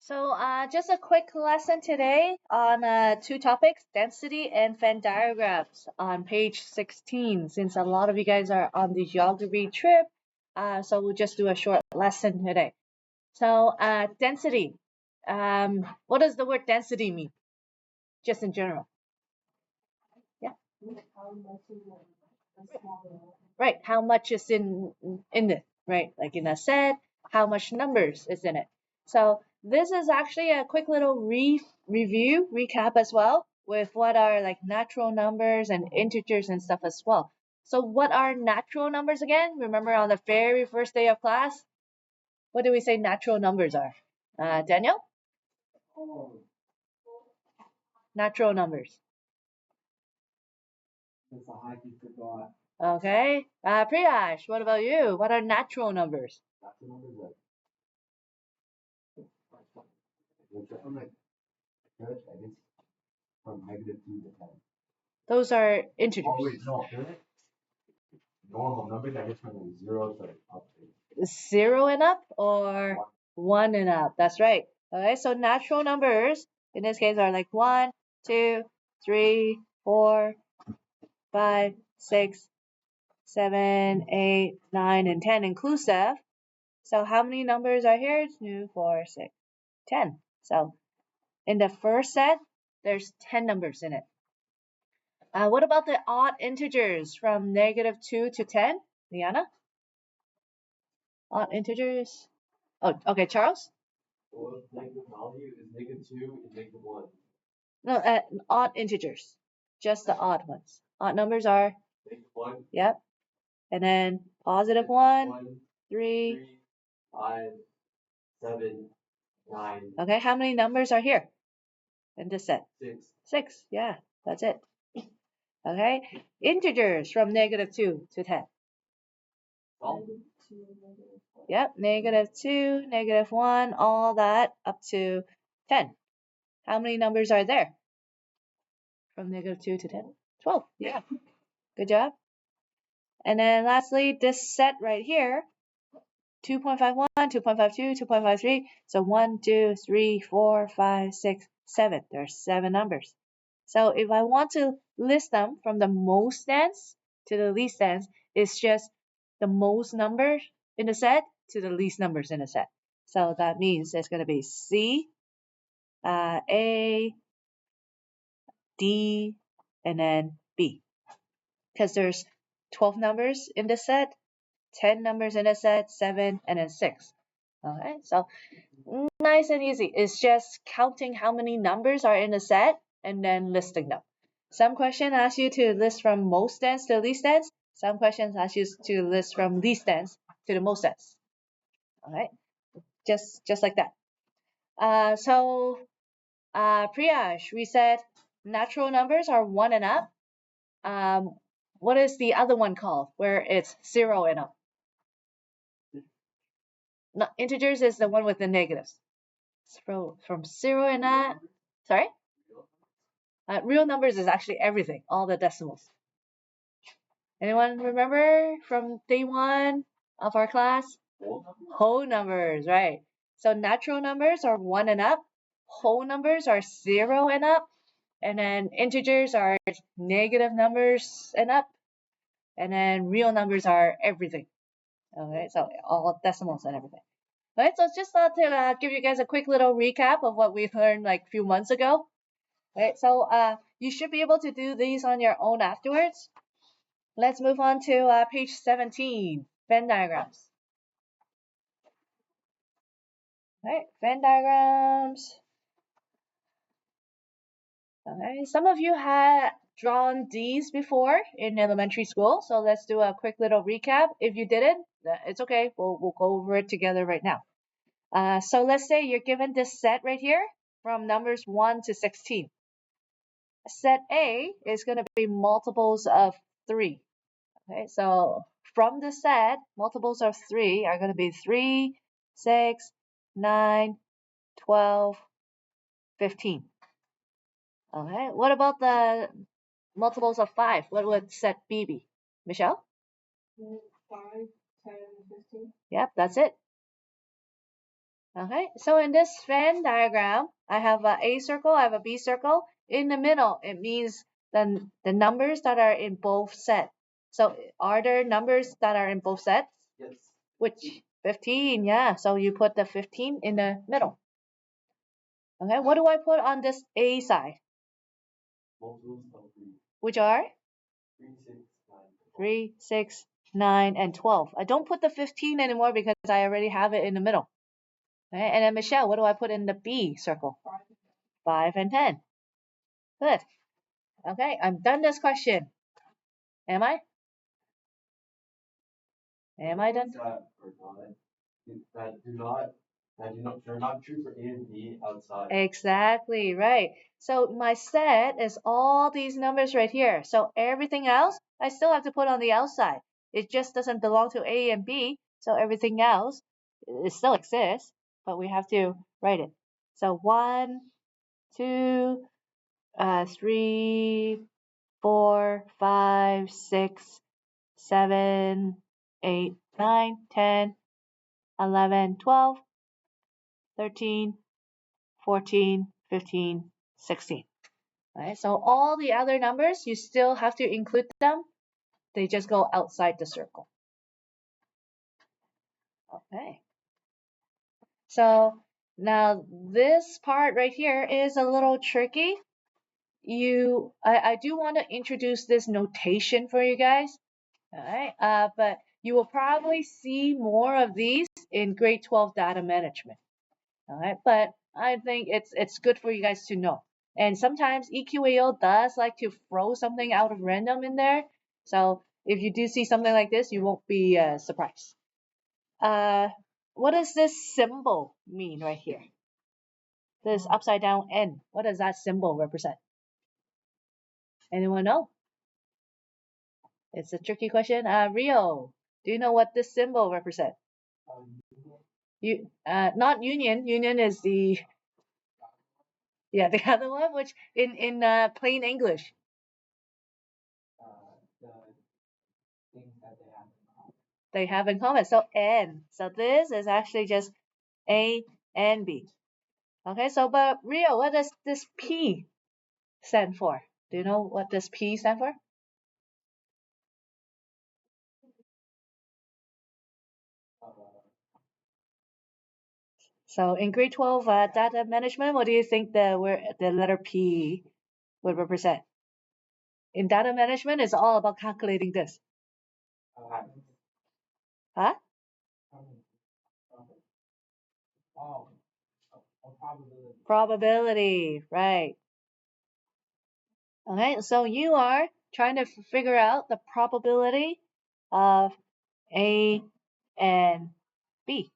So just a quick lesson today on two topics, density and Venn diagrams on page 16, since a lot of you guys are on the geography trip. So we'll just do a short lesson today. So density. What does the word density mean? Just in general. Yeah. Right. How much is in it, right? Like in a set, how much numbers is in it. So this is actually a quick little recap as well with what are like natural numbers and integers and stuff as well. So what are natural numbers again? Remember on the very first day of class, what do we say natural numbers are? Daniel? Natural numbers. Okay. Priyash, what about you? What are natural numbers? From -2 to 10. Those are integers. Oh, wait, no. Normal numbers, I guess from 0 to up to. 0 and up or 1 and up? That's right. Okay, so natural numbers in this case are like 1, 2, 3, 4, 5, 6, 7, 8, 9, and 10 inclusive. So how many numbers are here? 2, 4, 6, 10. So in the first set, there's 10 numbers in it. What about the odd integers from -2 to 10? Liana? Odd integers? Oh, okay, Charles? Well, negative value is -2 and -1. No, odd integers. Just the odd ones. Odd numbers are? -1. Yep. And then positive 1, 1, 3. 3, 5, 7, 9. Okay, how many numbers are here in this set? 6. 6, yeah, that's it. Okay, integers from -2 to 10. Yep, -2, -1, all that up to 10. How many numbers are there? From -2 to 10? 12, yeah. Good job. And then lastly, this set right here, 2.51, 2.52, 2.53. So 1, 2, 3, 4, 5, 6, 7. There's 7 numbers. So if I want to list them from the most dense to the least dense, it's just the most numbers in the set to the least numbers in the set. So that means it's going to be C, A, D, and then B. Because there's 12 numbers in the set, 10 numbers in a set, 7, and then 6. Okay, so nice and easy. It's just counting how many numbers are in a set and then listing them. Some questions ask you to list from most dense to least dense. Some questions ask you to list from least dense to the most dense. All right, just like that. Priyash, we said natural numbers are 1 and up. What is the other one called where it's 0 and up? No, integers is the one with the negatives. So from 0 and up. Sorry? Real numbers is actually everything, all the decimals. Anyone remember from day 1 of our class? Whole numbers, right? So natural numbers are 1 and up. Whole numbers are 0 and up. And then integers are negative numbers and up. And then real numbers are everything. Okay, so all decimals and everything. Right, so just thought to give you guys a quick little recap of what we learned like a few months ago. Right, so you should be able to do these on your own afterwards. Let's move on to page 17, Venn diagrams. Right, Venn diagrams. Okay, some of you had drawn these before in elementary school, so let's do a quick little recap. If you didn't, it's okay. We'll go over it together right now. So let's say you're given this set right here from numbers 1 to 16. Set A is going to be multiples of 3. Okay, so from the set, multiples of 3 are going to be 3, 6, 9, 12, 15. Okay, what about the multiples of 5? What would set B be? Michelle? 5, 10, 15. Yep, that's it. Okay, so in this Venn diagram, I have a A circle, I have a B circle. In the middle, it means the numbers that are in both sets. So are there numbers that are in both sets? Yes. Which? 15, yeah. So you put the 15 in the middle. Okay, what do I put on this A side? Multiples of 3. Which are? 3, 6, 9. 3, 6, 9, and 12. I don't put the 15 anymore because I already have it in the middle. Okay, and then Michelle, what do I put in the B circle? 5 and 10. Good. Okay, I'm done this question. Am I? Am I done? They're not true for A and B outside. Exactly, right. So my set is all these numbers right here. So everything else, I still have to put on the outside. It just doesn't belong to A and B. So everything else, it still exists, but we have to write it. So 1, 2, 3, 4, 5, 6, 7, 8, 9, 10, 11, 12, 13, 14, 15, 16. Right? So all the other numbers, you still have to include them. They just go outside the circle. Okay. So now this part right here is a little tricky. I do want to introduce this notation for you guys. All right. But you will probably see more of these in grade 12 data management. All right. But I think it's good for you guys to know. And sometimes EQAO does like to throw something out of random in there. So if you do see something like this, you won't be surprised. What does this symbol mean right here? This upside down N. What does that symbol represent? Anyone know? It's a tricky question. Rio, do you know what this symbol represents? Not union. Union is the the other one, which in plain English. The things that they have. They have in common. So N. So this is actually just A and B. Okay, so but Rio, what does this P stand for? Do you know what this P stand for? So in grade 12 data management, what do you think the letter P would represent? In data management, it's all about calculating this. Huh? Probability, right. Okay, so you are trying to figure out the probability of A and B.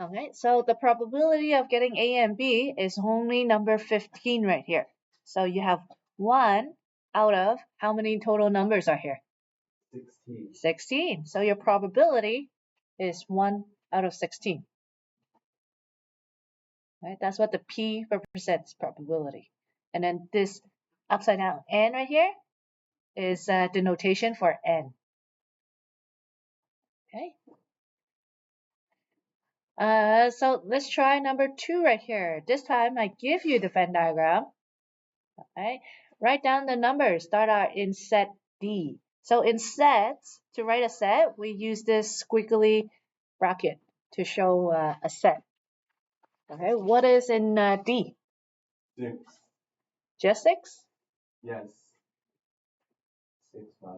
Okay, so the probability of getting A and B is only number 15 right here. So you have 1 out of how many total numbers are here? 16. 16. So your probability is 1 out of 16. Right? That's what the P represents, probability. And then this upside down N right here is the notation for N. Okay. So let's try number 2 right here. This time I give you the Venn diagram. Okay. Write down the numbers that are in set D. So in sets, to write a set, we use this squiggly bracket to show a set. Okay. What is in D? 6. Just 6? Yes. 6, 5,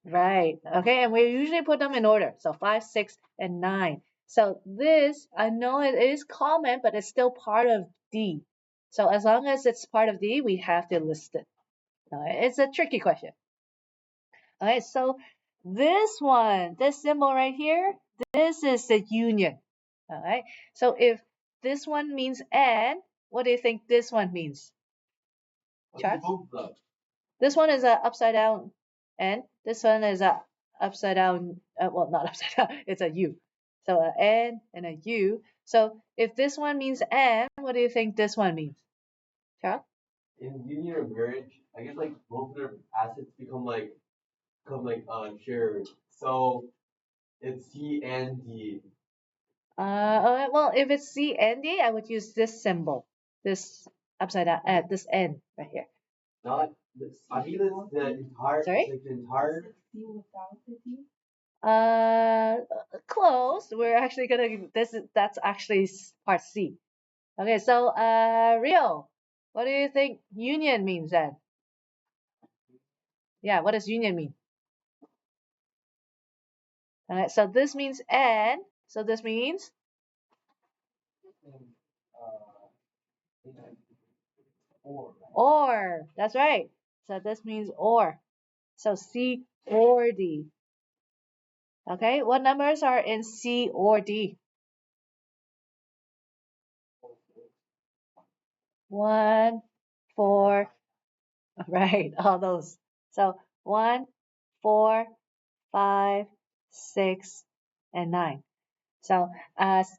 9. Right. Okay. And we usually put them in order. So 5, 6, and 9. So this, I know it is common, but it's still part of D. So as long as it's part of D, we have to list it. It's a tricky question. All right, so this one, this symbol right here, this is the union. All right, so if this one means and, what do you think this one means? Charles? This one is a upside down and. This one is a upside down. Well, not upside down. It's a U. So an N and a U. So if this one means and, what do you think this one means? Charles? In union or marriage, I guess like both of their assets become like shared. So It's C and D. Well, if it's C and D, I would use this symbol, this upside down, this N right here. Not. I mean, it's the entire. Sorry? It's like the entire. Uh, Close. We're actually gonna. That's actually part C. Okay, so Rio, what do you think union means then? Yeah, what does union mean? All right, so this means and. So this means or. That's right. So this means or. So C or D. Okay, what numbers are in C or D? 1, 4, right, all those. So 1, 4, 5, 6, and 9. So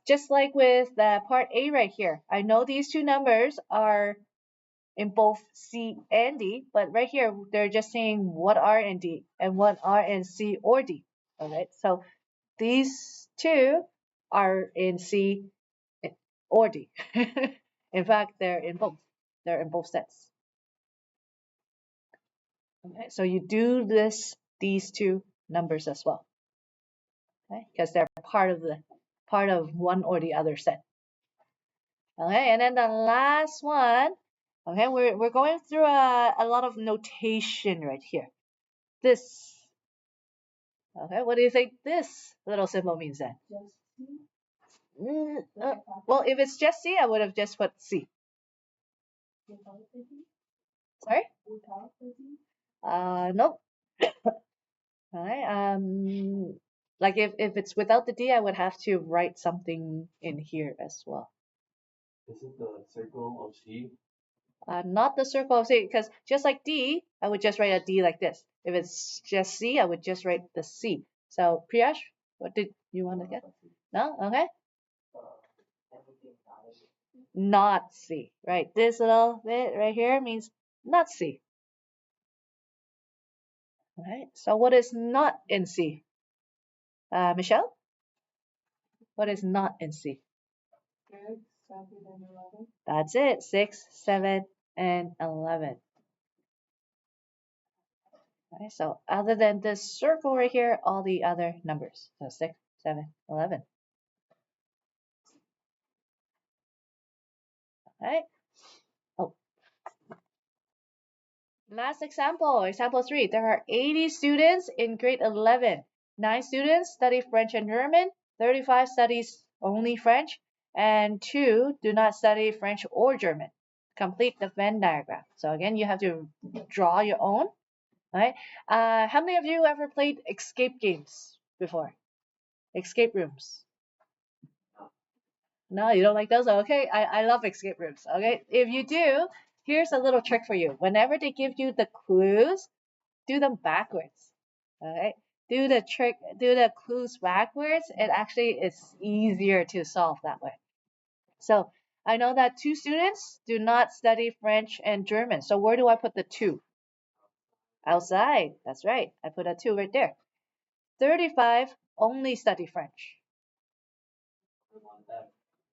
just like with the part A right here, I know these two numbers are in both C and D, but right here they're just saying what are in D and what are in C or D. Okay, so these two are in C or D. In fact, they're in both. They're in both sets. Okay, so you do these two numbers as well. Okay, because they're part of one or the other set. Okay, and then the last one. Okay, we're going through a lot of notation right here. This. Okay, what do you think this little symbol means then? Well, if it's just C, I would have just put C. Sorry? Nope. Alright, like if it's without the D, I would have to write something in here as well. Is it the circle of C? Not the circle of C, because just like D, I would just write a D like this. If it's just C, I would just write the C. So, Priyash, what did you want to get? No? Okay. Not C, right? This little bit right here means not C. Right? So what is not in C? Michelle? What is not in C? 6, 7, and 11. That's it. 6, 7, and 11. Okay, so other than this circle right here, all the other numbers. So 6, 7, 11. Okay. Oh, last example, example 3. There are 80 students in grade 11. 9 students study French and German. 35 studies only French. And 2 do not study French or German. Complete the Venn diagram. So again, you have to draw your own. Right? How many of you ever played escape games before? Escape rooms. No, you don't like those? Okay, I love escape rooms. Okay, if you do, here's a little trick for you. Whenever they give you the clues, do them backwards. Okay, do the clues backwards. It actually is easier to solve that way. So I know that 2 students do not study French and German. So where do I put the 2? Outside. That's right. I put a 2 right there. 35 only study French.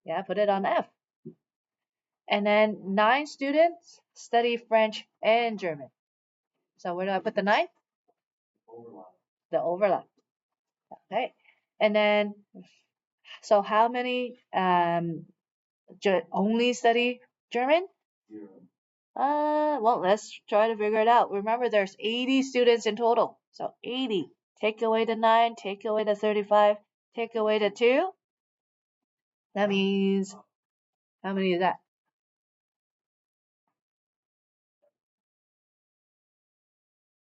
Yeah, put it on F. And then 9 students study French and German. So where do I put the 9? The overlap. Okay. And then, so how many only study German? 0. Well, let's try to figure it out. Remember, there's 80 students in total. So 80. Take away the 9, take away the 35, take away the 2. That means, how many is that?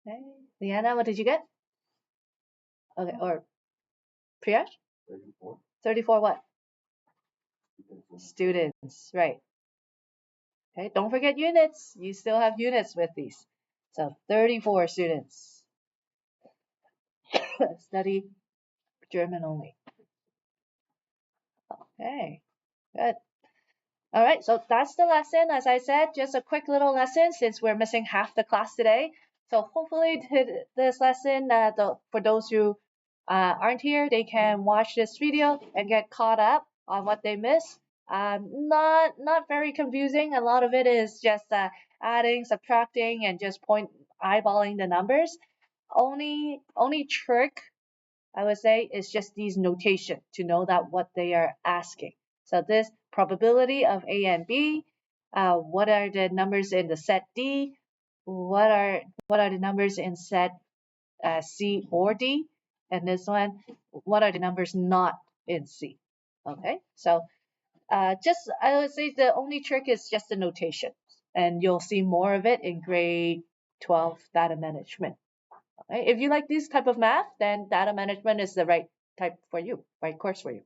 Okay. Liana, what did you get? Okay, or Priyash? 34. 34 what? Students, right. Okay, don't forget units. You still have units with these. So 34 students study German only. Okay, good. All right, so that's the lesson. As I said, just a quick little lesson since we're missing half the class today. So hopefully this lesson, for those who aren't here, they can watch this video and get caught up on what they missed. Not very confusing. A lot of it is just adding, subtracting, and just eyeballing the numbers. Only trick I would say is just these notation to know that what they are asking. So this probability of A and B, what are the numbers in the set D, what are the numbers in set C or D, and this one, what are the numbers not in C? Okay, so just I would say the only trick is just the notation, and you'll see more of it in grade 12 data management. Okay? If you like this type of math, then data management is the right type for you, right course for you.